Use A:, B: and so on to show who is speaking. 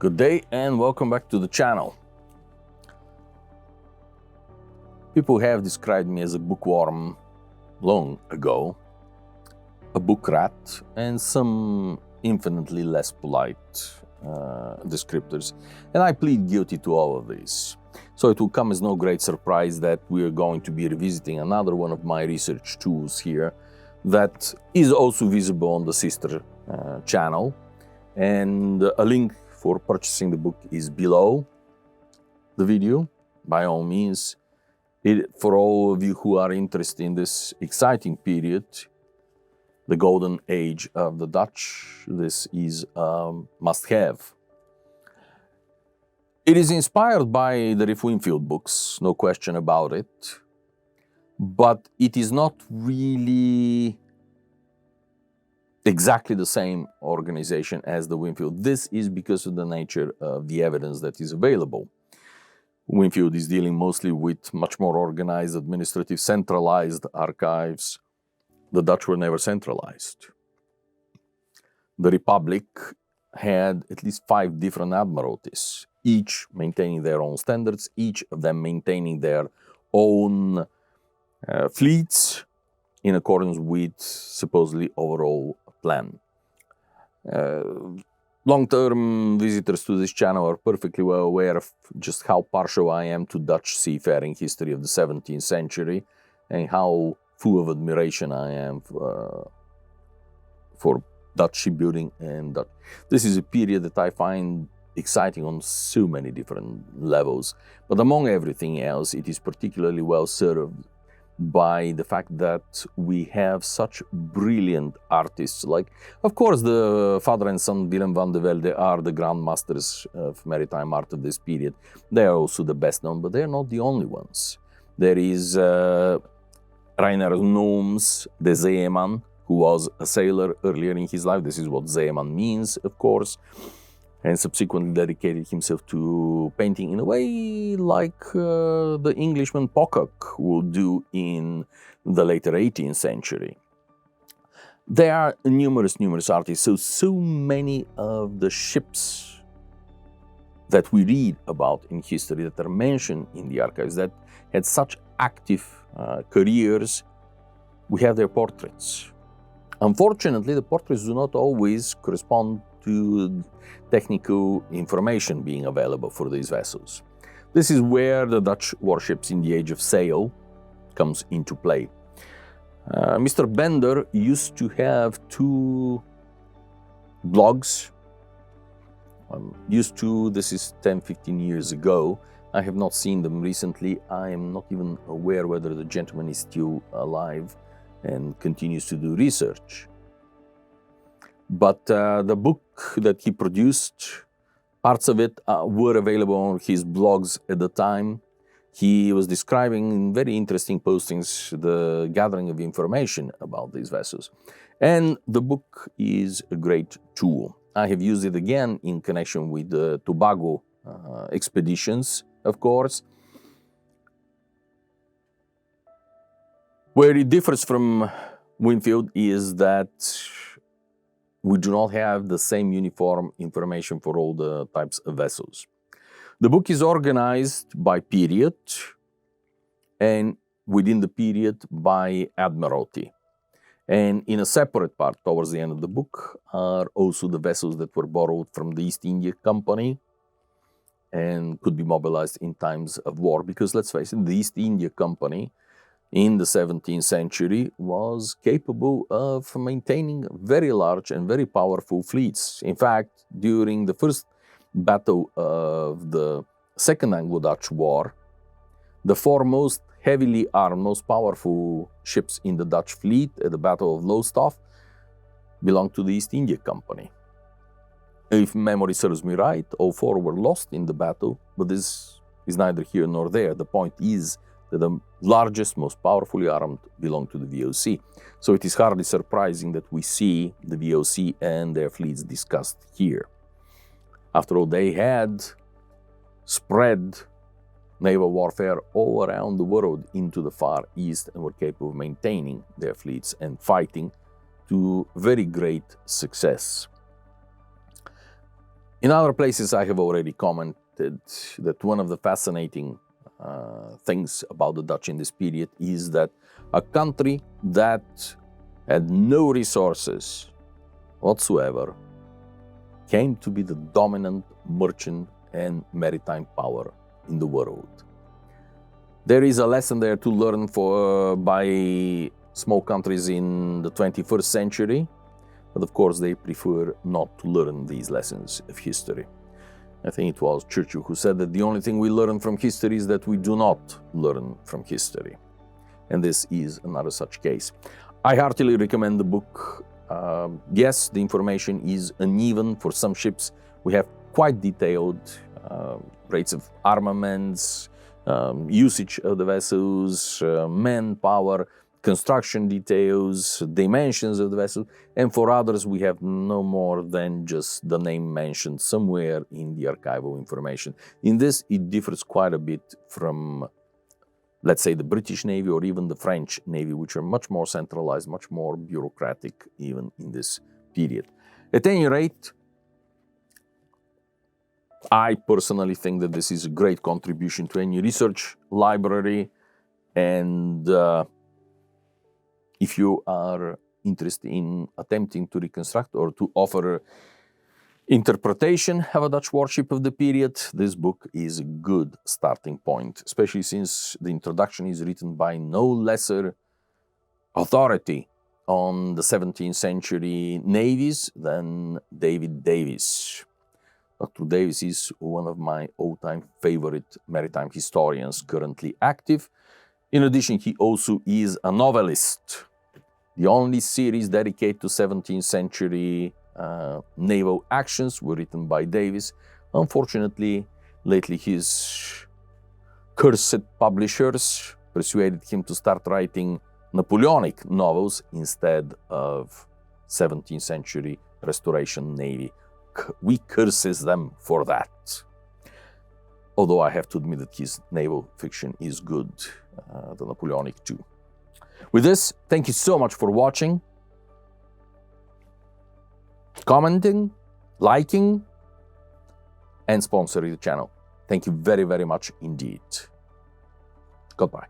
A: Good day and welcome back to the channel. People have described me as a bookworm long ago, a book rat, and some infinitely less polite descriptors, and I plead guilty to all of these. So it will come as no great surprise that we are going to be revisiting another one of my research tools here that is also visible on the SYSTER channel, and a link for purchasing the book is below the video. By all means, for all of you who are interested in this exciting period, the golden age of the Dutch, this is a must-have. It is inspired by the Riff Winfield books, no question about it, but it is not really exactly the same organization as the Winfield. This is because of the nature of the evidence that is available. Winfield is dealing mostly with much more organized, administrative, centralized archives. The Dutch were never centralized. The Republic had at least 5 different admiralties, each maintaining their own standards, each of them maintaining their own fleets in accordance with supposedly overall plan. Long-term visitors to this channel are perfectly well aware of just how partial I am to Dutch seafaring history of the 17th century and how full of admiration I am for Dutch shipbuilding. And this is a period that I find exciting on so many different levels. But among everything else, it is particularly well served by the fact that we have such brilliant artists. Like, of course, the father and son Willem van de Velde are the grandmasters of maritime art of this period. They are also the best known, but they're not the only ones. There is Reiner Nooms, the zeeman, who was a sailor earlier in his life. This is what zeeman means, of course, and subsequently dedicated himself to painting in a way like the Englishman Pocock would do in the later 18th century. There are numerous artists, so many of the ships that we read about in history that are mentioned in the archives that had such active careers, we have their portraits. Unfortunately, the portraits do not always correspond to technical information being available for these vessels. This is where the Dutch warships in the age of sail comes into play. Mr. Bender used to have 2 blogs. This is 10-15 years ago. I have not seen them recently. I am not even aware whether the gentleman is still alive and continues to do research. But the book that he produced, parts of it were available on his blogs at the time. He was describing in very interesting postings the gathering of information about these vessels. And the book is a great tool. I have used it again in connection with the Tobago expeditions, of course. Where it differs from Winfield is that we do not have the same uniform information for all the types of vessels. The book is organized by period and within the period by admiralty. And in a separate part towards the end of the book are also the vessels that were borrowed from the East India Company and could be mobilized in times of war. Because let's face it, the East India Company in the 17th century was capable of maintaining very large and very powerful fleets. In fact, during the first battle of the Second Anglo-Dutch War, the 4 most heavily armed, most powerful ships in the Dutch fleet at the Battle of Lowestoft belonged to the East India Company. If memory serves me right, all 4 were lost in the battle, but this is neither here nor there. The point is that the largest, most powerfully armed belong to the VOC. So it is hardly surprising that we see the VOC and their fleets discussed here. After all, they had spread naval warfare all around the world into the Far East and were capable of maintaining their fleets and fighting to very great success. In other places, I have already commented that one of the fascinating things about the Dutch in this period is that a country that had no resources whatsoever came to be the dominant merchant and maritime power in the world. There is a lesson there to learn by small countries in the 21st century, but of course they prefer not to learn these lessons of history. I think it was Churchill who said that the only thing we learn from history is that we do not learn from history. And this is another such case. I heartily recommend the book. Yes, the information is uneven. For some ships, we have quite detailed rates of armaments, usage of the vessels, manpower, construction details, dimensions of the vessel, and for others we have no more than just the name mentioned somewhere in the archival information. In this, it differs quite a bit from, let's say, the British Navy or even the French Navy, which are much more centralized, much more bureaucratic even in this period. At any rate, I personally think that this is a great contribution to any research library, and if you are interested in attempting to reconstruct or to offer interpretation of a Dutch warship of the period, this book is a good starting point, especially since the introduction is written by no lesser authority on the 17th century navies than J.D.Davies. Dr. Davies is one of my all-time favorite maritime historians currently active. In addition, he also is a novelist. The only series dedicated to 17th century naval actions were written by Davies. Unfortunately, lately his cursed publishers persuaded him to start writing Napoleonic novels instead of 17th century Restoration Navy. We curses them for that. Although I have to admit that his naval fiction is good, the Napoleonic too. With this, thank you so much for watching, commenting, liking, and sponsoring the channel. Thank you very, very much indeed. Goodbye.